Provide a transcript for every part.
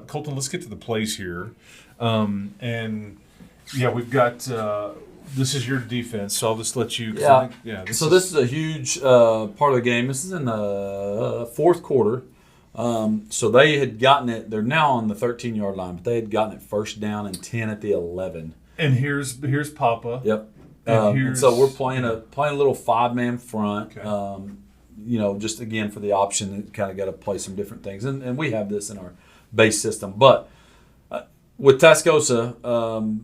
Colton, let's get to the plays here. And, yeah, we've got this is your defense, so I'll just let you. This is a huge part of the game. This is in the fourth quarter. So they had gotten it. They're now on the 13-yard line, but they had gotten it first down and 10 at the 11. And here's Papa. Yep. And so we're playing a little 5-man front. Okay. Just again for the option, kind of got to play some different things, and we have this in our base system. But with Tascosa,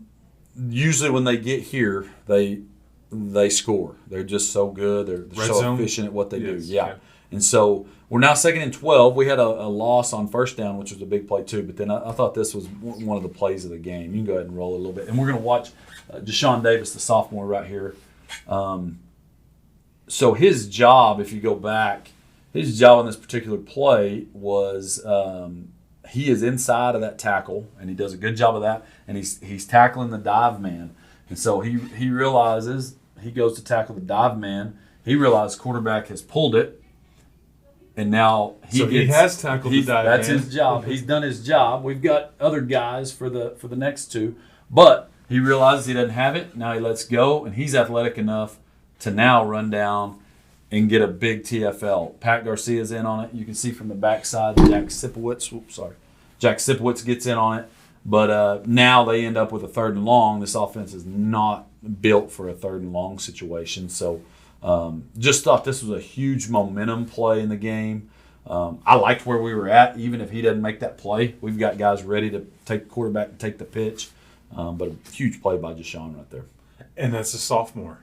usually when they get here, they score. They're just so good. They're so efficient at what they do. Yeah. Okay. And so we're now 2nd and 12. We had a loss on first down, which was a big play too. But then I thought this was one of the plays of the game. You can go ahead and roll a little bit. And we're going to watch Deshaun Davis, the sophomore, right here. So his job, if you go back, his job on this particular play was he is inside of that tackle, and he does a good job of that. And he's tackling the dive man. And so he realizes he goes to tackle the dive man. He realizes quarterback has pulled it. And now he has tackled the dive man. That's his job. He's done his job. We've got other guys for the next two. But he realizes he doesn't have it. Now he lets go, and he's athletic enough to now run down and get a big TFL. Pat Garcia's in on it. You can see from the backside, Jack Sipowicz gets in on it. But now they end up with a 3rd and long. This offense is not built for a 3rd and long situation. So just thought this was a huge momentum play in the game. I liked where we were at, even if he doesn't make that play. We've got guys ready to take the quarterback and take the pitch. But a huge play by Deshaun right there. And that's a sophomore.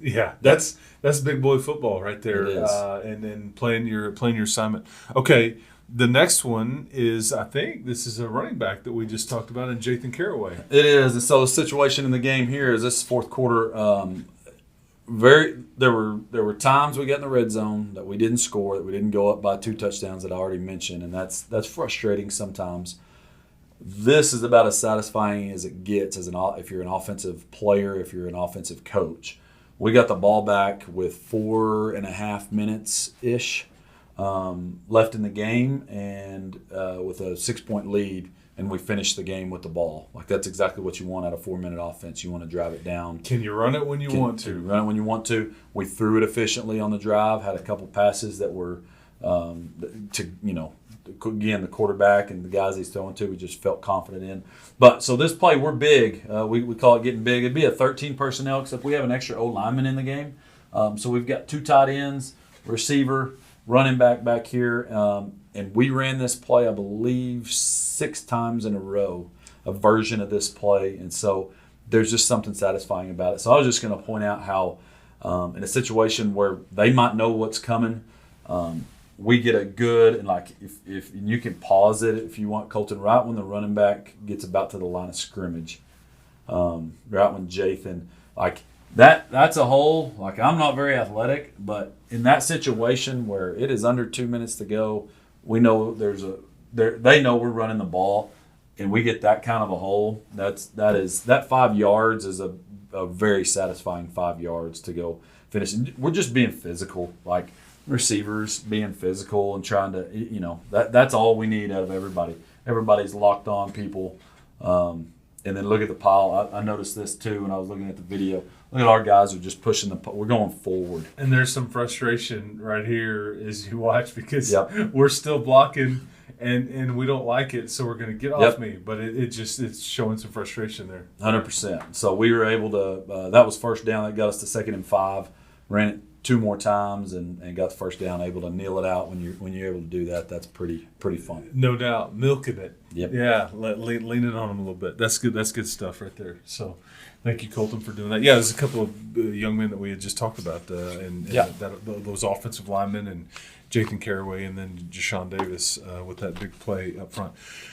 Yeah, that's big boy football right there. It is. And then playing your assignment. Okay, the next one is, I think this is a running back that we just talked about in Jathan Caraway. It is. And so the situation in the game here is this fourth quarter. There were times we got in the red zone that we didn't score, that we didn't go up by 2 touchdowns that I already mentioned, and that's frustrating sometimes. This is about as satisfying as it gets if you're an offensive player, if you're an offensive coach. We got the ball back with 4.5 minutes-ish left in the game, and with a 6-point lead, and we finished the game with the ball. Like, that's exactly what you want out of 4-minute offense. You want to drive it down. Can you run it when you want to? Run it when you want to. We threw it efficiently on the drive, had a couple passes that were again, the quarterback and the guys he's throwing to, we just felt confident in. But so this play, we're big. We call it getting big. It'd be a 13 personnel, except we have an extra O-lineman in the game. So we've got 2 tight ends, receiver, running back here. And we ran this play, I believe, 6 times in a row, a version of this play. And so there's just something satisfying about it. So I was just going to point out how in a situation where they might know what's coming, we get a good, and like if you can pause it if you want, Colton, right when the running back gets about to the line of scrimmage, right when Jathan, like that's a hole. Like, I'm not very athletic, but in that situation where it is under 2 minutes to go, we know they know we're running the ball, and we get that kind of a hole. That 5 yards is a very satisfying 5 yards to go finish. And we're just being physical, like receivers being physical and trying to, that's all we need out of everybody. Everybody's locked on people. And then look at the pile. I noticed this too when I was looking at the video. Look at our guys are just pushing we're going forward. And there's some frustration right here as you watch, because we're still blocking and we don't like it, so we're going to get off me. But it's showing some frustration there. 100%. So we were able to, that was first down. That got us to 2nd and 5. Ran it 2 more times and got the first down, able to kneel it out. When you're able to do that, that's pretty fun. No doubt. Milking it. Yep. Yeah, leaning on them a little bit. That's good stuff right there. So thank you, Colton, for doing that. Yeah, there's a couple of young men that we had just talked about, those offensive linemen, and Jathan Caraway, and then Deshaun Davis with that big play up front.